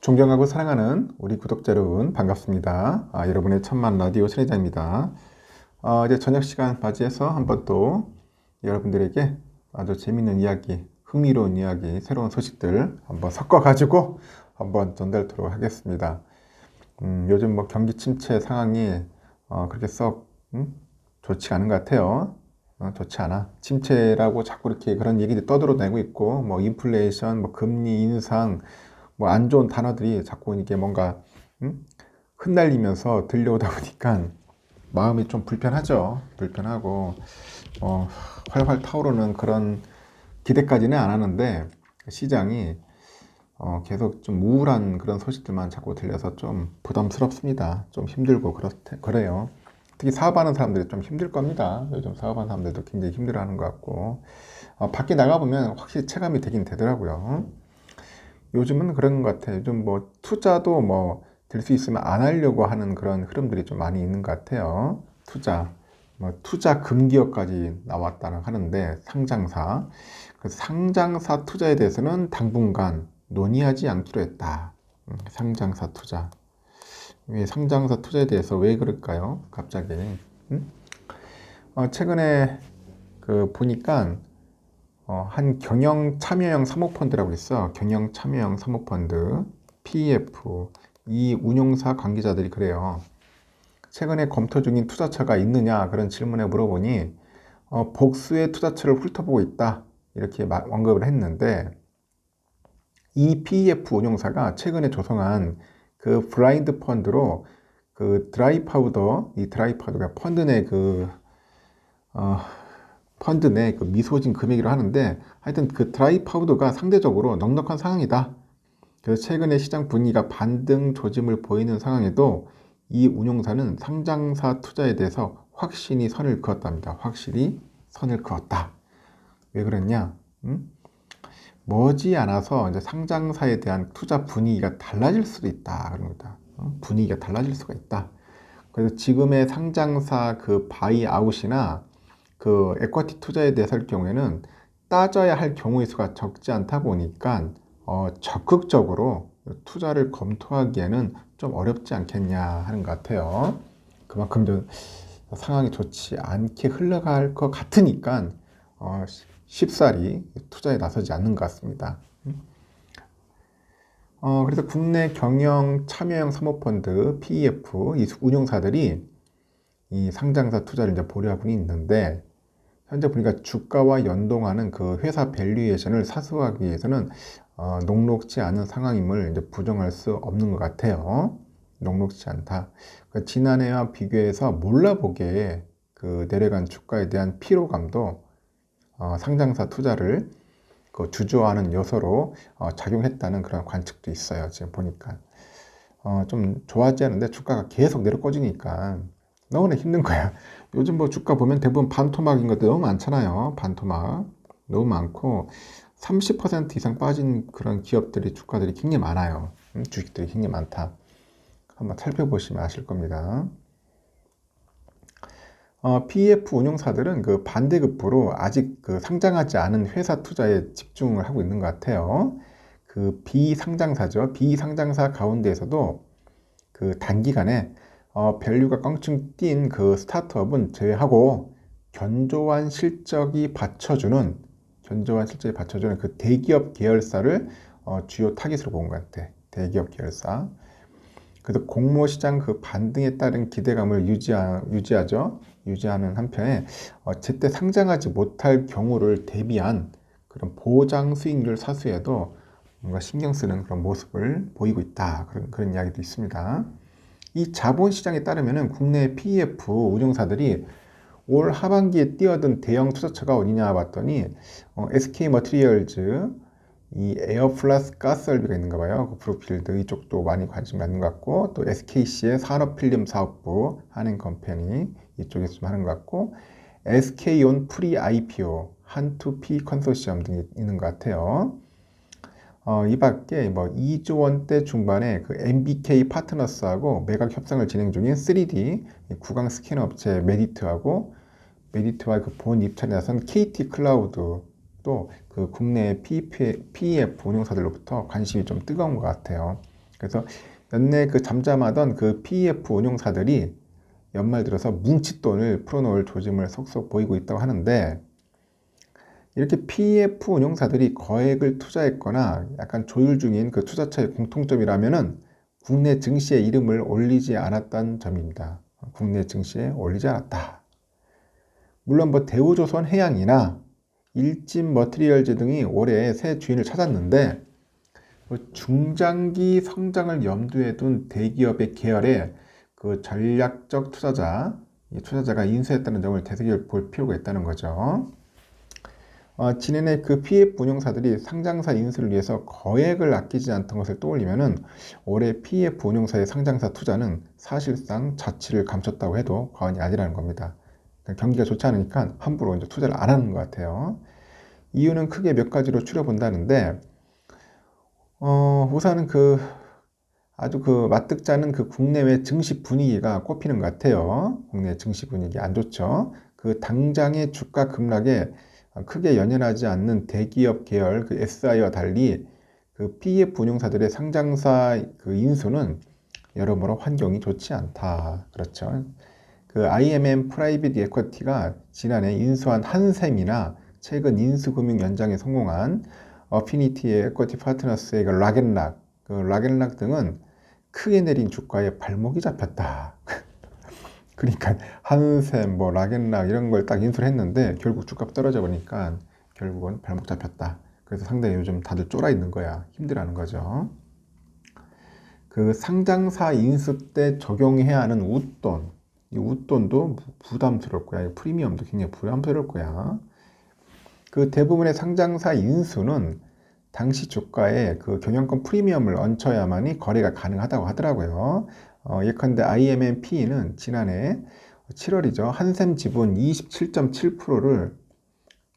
존경하고 사랑하는 우리 구독자 여러분 반갑습니다. 여러분의 천만 라디오 신혜장입니다. 이제 저녁 시간 맞이해서 한번 또 여러분들에게 아주 재밌는 이야기, 흥미로운 이야기, 새로운 소식들 한번 섞어가지고 한번 전달토록 하겠습니다. 요즘 뭐 경기 침체 상황이 그렇게 썩 좋지 않은 것 같아요. 좋지 않아. 침체라고 자꾸 이렇게 그런 얘기들이 떠들어내고 있고, 뭐 인플레이션, 뭐 금리 인상, 뭐 안 좋은 단어들이 자꾸 이게 뭔가 흩날리면서 들려오다 보니까 마음이 좀 불편하죠. 불편하고 활활 타오르는 그런 기대까지는 안 하는데 시장이 계속 좀 우울한 그런 소식들만 자꾸 들려서 좀 부담스럽습니다. 좀 힘들고 그래요. 특히 사업하는 사람들이 좀 힘들 겁니다. 요즘 사업하는 사람들도 굉장히 힘들어하는 것 같고 밖에 나가보면 확실히 체감이 되긴 되더라고요. 요즘은 그런 것 같아요. 요즘 뭐 투자도 뭐 될 수 있으면 안 하려고 하는 그런 흐름들이 좀 많이 있는 것 같아요. 투자 금기어까지 나왔다는 하는데 상장사. 그 상장사 투자에 대해서는 당분간 논의하지 않기로 했다. 상장사 투자. 왜 상장사 투자에 대해서 왜 그럴까요? 갑자기. 최근에 그 보니까 한 경영 참여형 사모펀드라고 있어. 경영 참여형 사모펀드, PEF. 이 운용사 관계자들이 그래요. 최근에 검토 중인 투자처가 있느냐 그런 질문에 물어보니 복수의 투자처를 훑어보고 있다 이렇게 언급을 했는데 이 PEF 운용사가 최근에 조성한 그 블라인드 펀드로 그 드라이 파우더, 이 드라이 파우더가 펀드 내 그 미소진 금액이라고 하는데 하여튼 그 드라이 파우더가 상대적으로 넉넉한 상황이다. 그래서 최근에 시장 분위기가 반등 조짐을 보이는 상황에도 이 운용사는 상장사 투자에 대해서 확실히 선을 그었답니다. 확실히 선을 그었다. 왜 그랬냐? 머지않아서 이제 상장사에 대한 투자 분위기가 달라질 수도 있다. 그런 거다. 분위기가 달라질 수가 있다. 그래서 지금의 상장사 그 바이아웃이나 그 에쿼티 투자에 대해서 할 경우에는 따져야 할 경우의 수가 적지 않다 보니까 적극적으로 투자를 검토하기에는 좀 어렵지 않겠냐 하는 것 같아요. 그만큼 좀 상황이 좋지 않게 흘러갈 것 같으니까 쉽사리 투자에 나서지 않는 것 같습니다. 그래서 국내 경영 참여형 사모펀드 PEF 이 운용사들이 이 상장사 투자를 이제 보류하고 있는데 현재 보니까 주가와 연동하는 그 회사 밸류에이션을 사수하기 위해서는 녹록지 않은 상황임을 이제 부정할 수 없는 것 같아요. 녹록지 않다. 그러니까 지난해와 비교해서 몰라보게 그 내려간 주가에 대한 피로감도 상장사 투자를 그 주저하는 요소로 작용했다는 그런 관측도 있어요. 지금 보니까 좀 좋아하지 않은데 주가가 계속 내려 꺼지니까 너무나 힘든 거야. 요즘 뭐 주가 보면 대부분 반토막인 것들 너무 많잖아요. 반토막 너무 많고 30% 이상 빠진 그런 기업들이 주가들이 굉장히 많아요. 주식들이 굉장히 많다. 한번 살펴보시면 아실 겁니다. PEF 운용사들은 그 반대급부로 아직 그 상장하지 않은 회사 투자에 집중을 하고 있는 것 같아요. 그 비상장사죠. 비상장사 가운데에서도 그 단기간에 밸류가 껑충 뛴 그 스타트업은 제외하고 견조한 실적이 받쳐주는 그 대기업 계열사를 주요 타깃으로 본 것 같아. 대기업 계열사. 그래서 공모 시장 그 반등에 따른 기대감을 유지하죠. 유지하는 한편에 제때 상장하지 못할 경우를 대비한 그런 보장 수익률 사수에도 뭔가 신경 쓰는 그런 모습을 보이고 있다. 그런 이야기도 있습니다. 이 자본시장에 따르면 국내 PEF 운용사들이 올 하반기에 뛰어든 대형 투자처가 어디냐 봤더니 SK머티리얼즈, 이 에어플러스 가스설비가 있는가 봐요. 그 브루필드 이쪽도 많이 관심 갖는 것 같고 또 SKC의 산업필름 사업부 한행컴퍼니 이쪽에서 좀 하는 것 같고 SK온 프리 IPO 한투피 컨소시엄 등이 있는 것 같아요. 이 밖에 뭐 2조 원대 중반에 그 MBK 파트너스하고 매각 협상을 진행 중인 3D 구강 스캐너 업체 메디트와 그 본 입찰에 나선 KT 클라우드도 그 국내 PEF 운용사들로부터 관심이 좀 뜨거운 것 같아요. 그래서 연내 그 잠잠하던 그 PEF 운용사들이 연말 들어서 뭉칫돈을 풀어놓을 조짐을 속속 보이고 있다고 하는데, 이렇게 PEF 운용사들이 거액을 투자했거나 약간 조율 중인 그 투자처의 공통점이라면은 국내 증시에 이름을 올리지 않았다는 점입니다. 국내 증시에 올리지 않았다. 물론 뭐 대우조선 해양이나 일진 머티리얼즈 등이 올해 새 주인을 찾았는데, 중장기 성장을 염두에 둔 대기업의 계열에 그 전략적 투자자, 이 투자자가 인수했다는 점을 되새겨볼 필요가 있다는 거죠. 지난해 그 PF 운용사들이 상장사 인수를 위해서 거액을 아끼지 않던 것을 떠올리면은 올해 PF 운용사의 상장사 투자는 사실상 자취를 감췄다고 해도 과언이 아니라는 겁니다. 경기가 좋지 않으니까 함부로 이제 투자를 안 하는 것 같아요. 이유는 크게 몇 가지로 추려본다는데, 우선은 아주 맞득지 않은 국내외 증시 분위기가 꼽히는 것 같아요. 국내 증시 분위기 안 좋죠. 당장의 주가 급락에 크게 연연하지 않는 대기업 계열 SI와 달리 PEF 운용사들의 상장사 인수는 여러모로 환경이 좋지 않다. 그렇죠. IMM 프라이빗 에쿼티가 지난해 인수한 한샘이나 최근 인수금융 연장에 성공한 어피니티 에쿼티 파트너스의 락앤락 등은 크게 내린 주가에 발목이 잡혔다. 그러니까 한샘, 락앤락 이런 걸 딱 인수를 했는데 결국 주가 떨어져 보니까 결국은 발목 잡혔다. 그래서 상당히 요즘 다들 쫄아 있는 거야. 힘들어하는 거죠. 상장사 인수 때 적용해야 하는 웃돈, 이 웃돈도 부담스러울 거야. 프리미엄도 굉장히 부담스러울 거야. 대부분의 상장사 인수는 당시 주가에 경영권 프리미엄을 얹혀야만이 거래가 가능하다고 하더라고요. 예컨대 IMMP는 지난해 7월이죠. 한샘 지분 27.7%를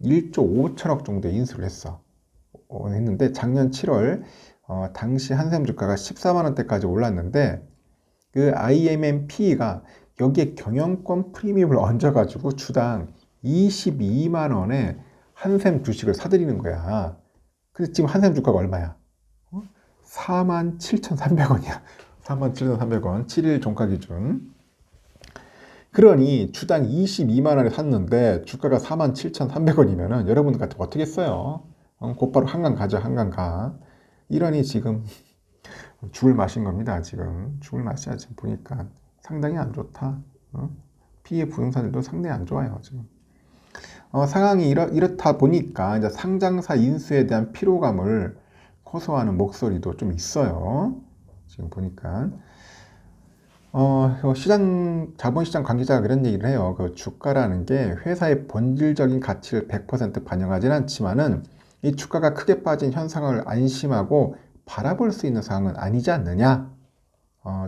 1조 5천억 정도에 인수를 했는데 작년 7월 당시 한샘 주가가 14만 원대까지 올랐는데 IMMP가 여기에 경영권 프리미엄을 얹어가지고 주당 22만 원에 한샘 주식을 사들이는 거야. 근데 지금 한샘 주가가 얼마야? 47,300원이야. 47,300원. 7일 종가 기준. 그러니 주당 22만 원에 샀는데 주가가 47,300원이면은 여러분들 같으면 어떻게 했어요? 곧바로 한강 가죠, 한강 가. 이러니 지금 죽을 마신 겁니다, 지금. 죽을 마셔야 지금 보니까 상당히 안 좋다. PE 부동산들도 상당히 안 좋아요, 지금. 상황이 이렇다 보니까 이제 상장사 인수에 대한 피로감을 호소하는 목소리도 좀 있어요. 지금 보니까. 자본시장 관계자가 그런 얘기를 해요. 주가라는 게 회사의 본질적인 가치를 100% 반영하진 않지만은 이 주가가 크게 빠진 현상을 안심하고 바라볼 수 있는 상황은 아니지 않느냐.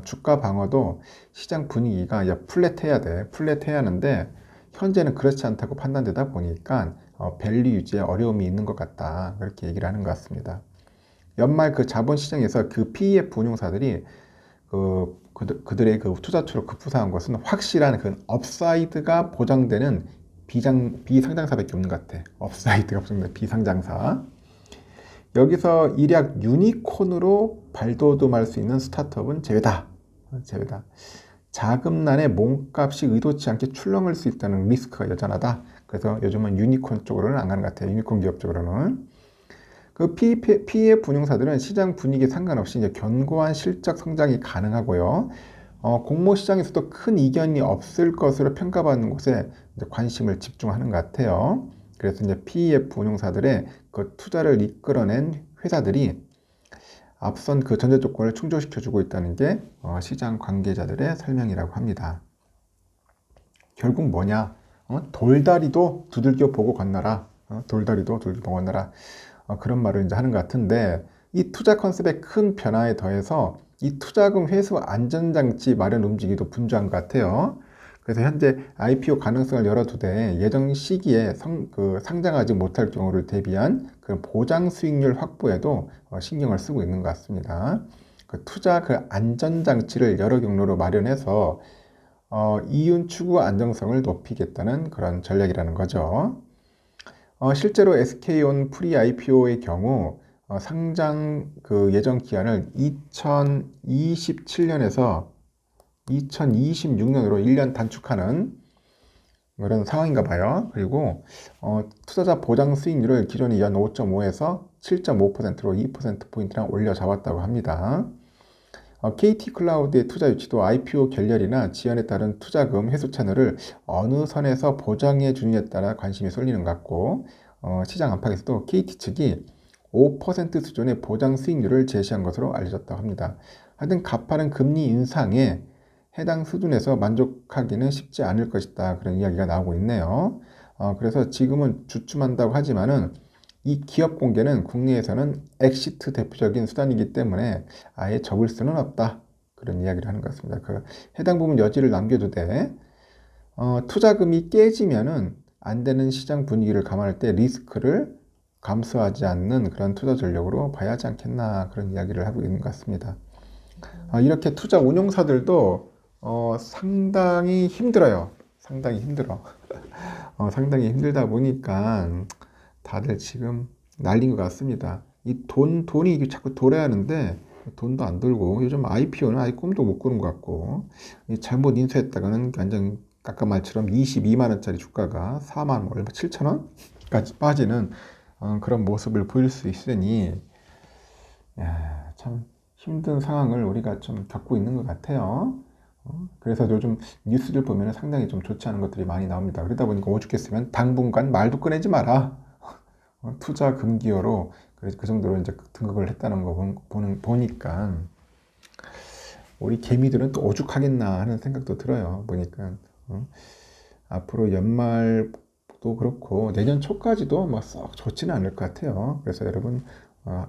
주가 방어도 시장 분위기가 플랫해야 돼. 플랫해야 하는데 현재는 그렇지 않다고 판단되다 보니까 밸류 유지에 어려움이 있는 것 같다. 그렇게 얘기를 하는 것 같습니다. 연말 자본시장에서 PEF 운용사들이 그들의 투자처로 급부상한 것은 확실한 업사이드가 보장되는 비상장사밖에 없는 것 같아. 업사이드가 보장되는 비상장사. 여기서 일약 유니콘으로 발돋움할 수 있는 스타트업은 제외다. 자금난에 몸값이 의도치 않게 출렁을 수 있다는 리스크가 여전하다. 그래서 요즘은 유니콘 쪽으로는 안 가는 것 같아요. 유니콘 기업 쪽으로는. PEF 운용사들은 시장 분위기에 상관없이 이제 견고한 실적 성장이 가능하고요. 공모 시장에서도 큰 이견이 없을 것으로 평가받는 곳에 관심을 집중하는 것 같아요. 그래서 이제 PEF 운용사들의 투자를 이끌어낸 회사들이 앞선 전제 조건을 충족시켜주고 있다는 게 시장 관계자들의 설명이라고 합니다. 결국 뭐냐? 돌다리도 두들겨 보고 건너라. 돌다리도 두들겨 보고 건너라. 그런 말을 이제 하는 것 같은데, 이 투자 컨셉의 큰 변화에 더해서 이 투자금 회수 안전장치 마련 움직이도 분주한 것 같아요. 그래서 현재 IPO 가능성을 열어두되 예정 시기에 상장하지 못할 경우를 대비한 보장 수익률 확보에도 신경을 쓰고 있는 것 같습니다. 투자 안전장치를 여러 경로로 마련해서 이윤 추구 안정성을 높이겠다는 그런 전략이라는 거죠. 실제로 SK온 프리 IPO의 경우 상장 그 예정 기한을 2027년에서 2026년으로 1년 단축하는 그런 상황인가 봐요. 그리고 투자자 보장 수익률을 기존의 연 5.5에서 7.5%로 2%포인트랑 올려 잡았다고 합니다. KT 클라우드의 투자 유치도 IPO 결렬이나 지연에 따른 투자금 회수 채널을 어느 선에서 보장해 주느냐에 따라 관심이 쏠리는 것 같고, 시장 안팎에서도 KT 측이 5% 수준의 보장 수익률을 제시한 것으로 알려졌다고 합니다. 하여튼 가파른 금리 인상에 해당 수준에서 만족하기는 쉽지 않을 것이다. 그런 이야기가 나오고 있네요. 그래서 지금은 주춤한다고 하지만은 이 기업 공개는 국내에서는 엑시트 대표적인 수단이기 때문에 아예 접을 수는 없다. 그런 이야기를 하는 것 같습니다. 그 해당 부분 여지를 남겨두되 투자금이 깨지면은 안 되는 시장 분위기를 감안할 때 리스크를 감수하지 않는 그런 투자 전략으로 봐야 하지 않겠나 그런 이야기를 하고 있는 것 같습니다. 이렇게 투자 운용사들도 상당히 힘들어요. 상당히 힘들어. 상당히 힘들다 보니까 다들 지금 날린 것 같습니다. 이 돈이 자꾸 돌아야 하는데 돈도 안 돌고 요즘 IPO는 아예 꿈도 못 꾸는 것 같고 잘못 인수했다가는 완전 깎아말처럼 22만 원짜리 주가가 4만 얼마 7천 원까지 빠지는 그런 모습을 보일 수 있으니 참 힘든 상황을 우리가 좀 겪고 있는 것 같아요. 그래서 요즘 뉴스를 보면 상당히 좀 좋지 않은 것들이 많이 나옵니다. 그러다 보니까 오죽했으면 당분간 말도 꺼내지 마라. 투자 금기어로 그 정도로 이제 등극을 했다는 거 보니까 우리 개미들은 또 오죽하겠나 하는 생각도 들어요. 보니까 앞으로 연말도 그렇고 내년 초까지도 뭐 썩 좋지는 않을 것 같아요. 그래서 여러분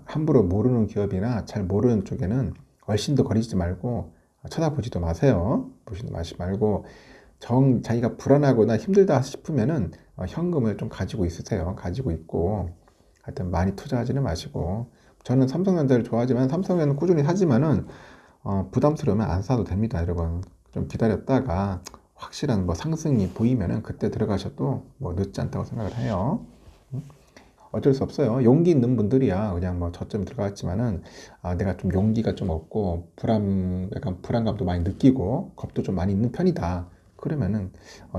함부로 모르는 기업이나 잘 모르는 쪽에는 얼씬도 거리지 말고 쳐다보지도 마세요. 보지도 마시 말고 자기가 불안하거나 힘들다 싶으면은 현금을 좀 가지고 있으세요. 가지고 있고 하여튼 많이 투자하지는 마시고 저는 삼성전자를 좋아하지만 삼성전자는 꾸준히 사지만은 부담스러우면 안 사도 됩니다, 여러분. 좀 기다렸다가 확실한 뭐 상승이 보이면은 그때 들어가셔도 뭐 늦지 않다고 생각을 해요. 어쩔 수 없어요. 용기 있는 분들이야 그냥 뭐 저점 들어갔지만은 내가 좀 용기가 좀 없고 약간 불안감도 많이 느끼고 겁도 좀 많이 있는 편이다. 그러면은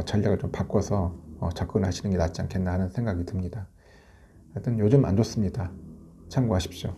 전략을 좀 바꿔서 접근하시는 게 낫지 않겠나 하는 생각이 듭니다. 하여튼 요즘 안 좋습니다. 참고하십시오.